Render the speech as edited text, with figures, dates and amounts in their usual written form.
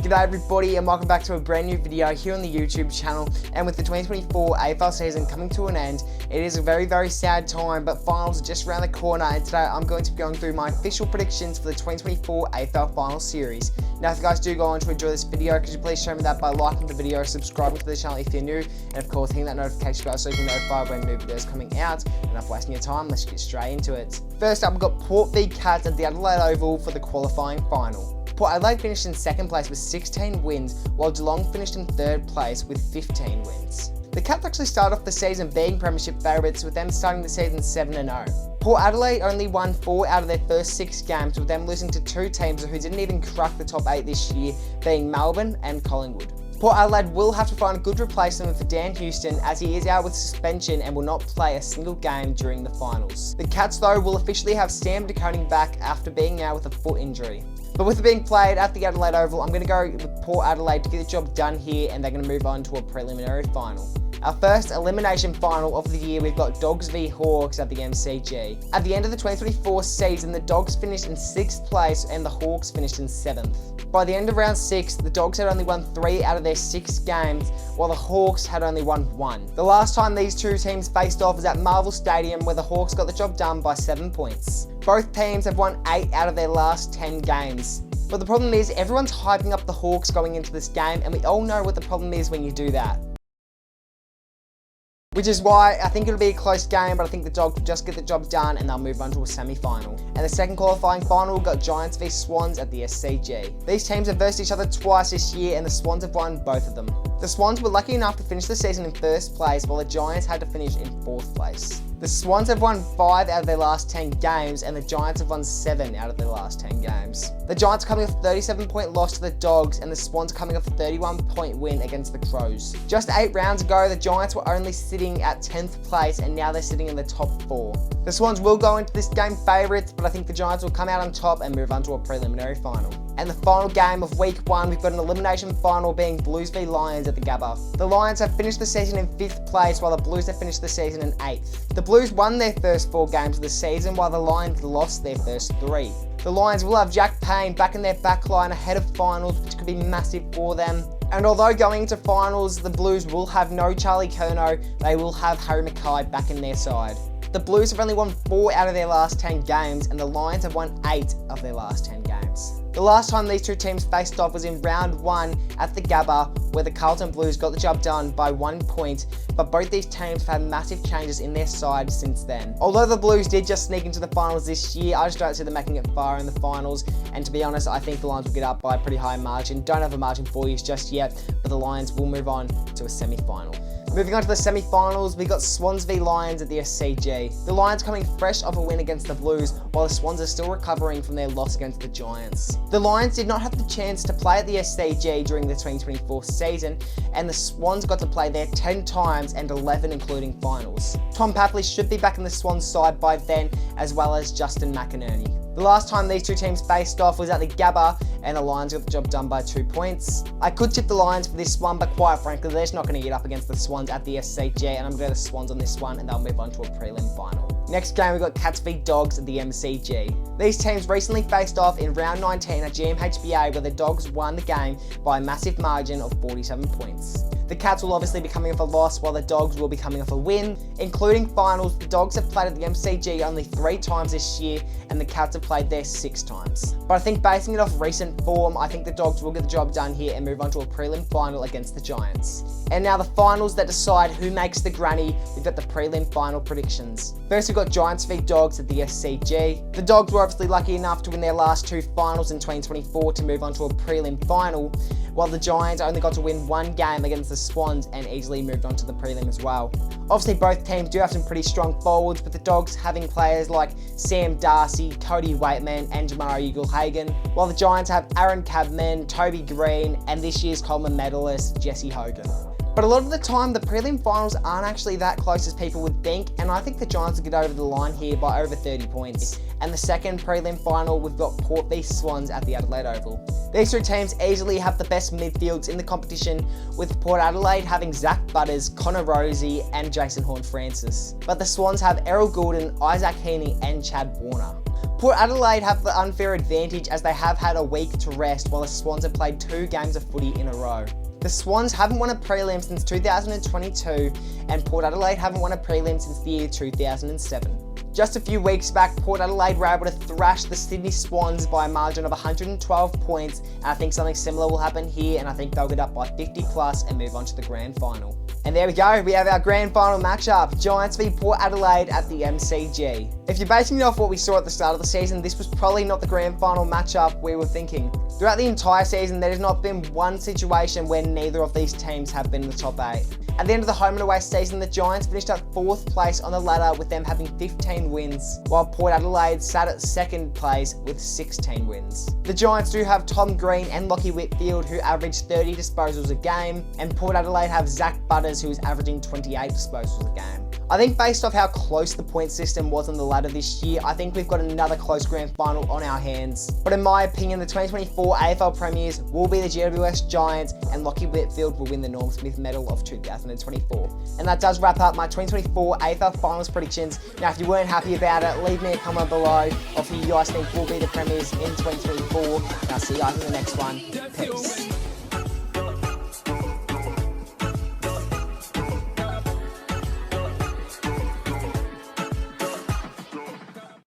G'day everybody and welcome back to a brand new video here on the YouTube channel. And with the 2024 AFL season coming to an end, it is a very sad time, but finals are just around the corner, and today I'm going to be going through my official predictions for the 2024 AFL Finals Series. Now if you guys do go on to enjoy this video, could you please show me that by liking the video, subscribing to the channel if you're new, and of course hitting that notification bell so you can be notified when new videos are coming out. And enough wasting your time, let's get straight into it. First up, we've got Port v Cats at the Adelaide Oval for the qualifying final. Port Adelaide finished in second place with 16 wins, while Geelong finished in third place with 15 wins. The Cats actually started off the season being premiership favourites, with them starting the season 7-0. Port Adelaide only won 4 out of their first 6 games, with them losing to 2 teams who didn't even crack the top 8 this year, being Melbourne and Collingwood. Port Adelaide will have to find a good replacement for Dan Houston, as he is out with suspension and will not play a single game during the finals. The Cats though will officially have Sam DeConing back after being out with a foot injury. But with it being played at the Adelaide Oval, I'm going to go with Port Adelaide to get the job done here, and they're going to move on to a preliminary final. Our first elimination final of the year, we've got Dogs v Hawks at the MCG. At the end of the 2024 season, the Dogs finished in 6th place and the Hawks finished in 7th. By the end of round 6, the Dogs had only won 3 out of their 6 games, while the Hawks had only won 1. The last time these two teams faced off was at Marvel Stadium, where the Hawks got the job done by 7 points. Both teams have won 8 out of their last 10 games. But the problem is, everyone's hyping up the Hawks going into this game, and we all know what the problem is when you do that. Which is why I think it'll be a close game, but I think the Dogs will just get the job done and they'll move on to a semi-final. And the second qualifying final, we've got Giants v Swans at the SCG. These teams have versed each other twice this year, and the Swans have won both of them. The Swans were lucky enough to finish the season in 1st place, while the Giants had to finish in 4th place. The Swans have won 5 out of their last 10 games, and the Giants have won 7 out of their last 10 games. The Giants are coming off a 37-point loss to the Dogs, and the Swans are coming off a 31-point win against the Crows. Just 8 rounds ago, the Giants were only sitting at 10th place, and now they're sitting in the top 4. The Swans will go into this game favourites, but I think the Giants will come out on top and move on to a preliminary final. And the final game of week 1, we've got an elimination final being Blues v Lions at the Gabba. The Lions have finished the season in 5th place, while the Blues have finished the season in 8th. The Blues won their first 4 games of the season, while the Lions lost their first 3. The Lions will have Jack Payne back in their backline ahead of finals, which could be massive for them. And although going into finals, the Blues will have no Charlie Curnow, they will have Harry Mackay back in their side. The Blues have only won 4 out of their last 10 games, and the Lions have won 8 of their last 10 games. The last time these two teams faced off was in round 1 at the Gabba, where the Carlton Blues got the job done by 1 point, but both these teams have had massive changes in their side since then. Although the Blues did just sneak into the finals this year, I just don't see them making it far in the finals, and to be honest, I think the Lions will get up by a pretty high margin. Don't have a margin for you just yet, but the Lions will move on to a semi-final. Moving on to the semi-finals, we got Swans v Lions at the SCG. The Lions coming fresh off a win against the Blues, while the Swans are still recovering from their loss against the Giants. The Lions did not have the chance to play at the SCG during the 2024 season, and the Swans got to play there 10 times and 11 including finals. Tom Papley should be back in the Swans side by then, as well as Justin McInerney. The last time these two teams faced off was at the Gabba, and the Lions got the job done by 2 points. I could tip the Lions for this one, but quite frankly, they're just not going to get up against the Swans at the SCG, and I'm going to go the Swans on this one, and they'll move on to a prelim final. Next game, we've got Cats v Dogs at the MCG. These teams recently faced off in round 19 at GMHBA, where the Dogs won the game by a massive margin of 47 points. The Cats will obviously be coming off a loss, while the Dogs will be coming off a win. Including finals, the Dogs have played at the MCG only 3 times this year, and the Cats have played there 6 times. But I think basing it off recent form, I think the Dogs will get the job done here and move on to a prelim final against the Giants. And now the finals that decide who makes the granny, we've got the prelim final predictions. First, we've got Giants v Dogs at the SCG. The Dogs were obviously lucky enough to win their last 2 finals in 2024 to move on to a prelim final, while the Giants only got to win 1 game against the Swans and easily moved on to the prelim as well. Obviously, both teams do have some pretty strong forwards, with the Dogs having players like Sam Darcy, Cody Waitman and Jamari Eagle-Hagan, while the Giants have Aaron Cabman, Toby Green and this year's Coleman medalist Jesse Hogan. But a lot of the time, the prelim finals aren't actually that close as people would think, and I think the Giants will get over the line here by over 30 points. And the second prelim final, we've got Port v Swans at the Adelaide Oval. These two teams easily have the best midfields in the competition, with Port Adelaide having Zach Butters, Connor Rosie and Jason Horn-Francis. But the Swans have Errol Goulden, Isaac Heaney and Chad Warner. Port Adelaide have the unfair advantage as they have had a week to rest while the Swans have played 2 games of footy in a row. The Swans haven't won a prelim since 2022 and Port Adelaide haven't won a prelim since the year 2007. Just a few weeks back, Port Adelaide were able to thrash the Sydney Swans by a margin of 112 points, and I think something similar will happen here, and I think they'll get up by 50 plus and move on to the grand final. And there we go, we have our grand final matchup, Giants v Port Adelaide at the MCG. If you're basing it off what we saw at the start of the season, this was probably not the grand final matchup we were thinking. Throughout the entire season, there has not been one situation where neither of these teams have been in the top 8. At the end of the home and away season, the Giants finished at 4th place on the ladder with them having 15 wins, while Port Adelaide sat at 2nd place with 16 wins. The Giants do have Tom Green and Lachie Whitfield who average 30 disposals a game, and Port Adelaide have Zach Butters who is averaging 28 disposals a game. I think based off how close the point system was on the ladder this year, I think we've got another close grand final on our hands. But in my opinion, the 2024 AFL Premiers will be the GWS Giants and Lachie Whitfield will win the Norm Smith Medal of 2024. And that does wrap up my 2024 AFL Finals predictions. Now, if you weren't happy about it, leave me a comment below of who you guys think will be the Premiers in 2024. And I'll see you guys in the next one. Peace.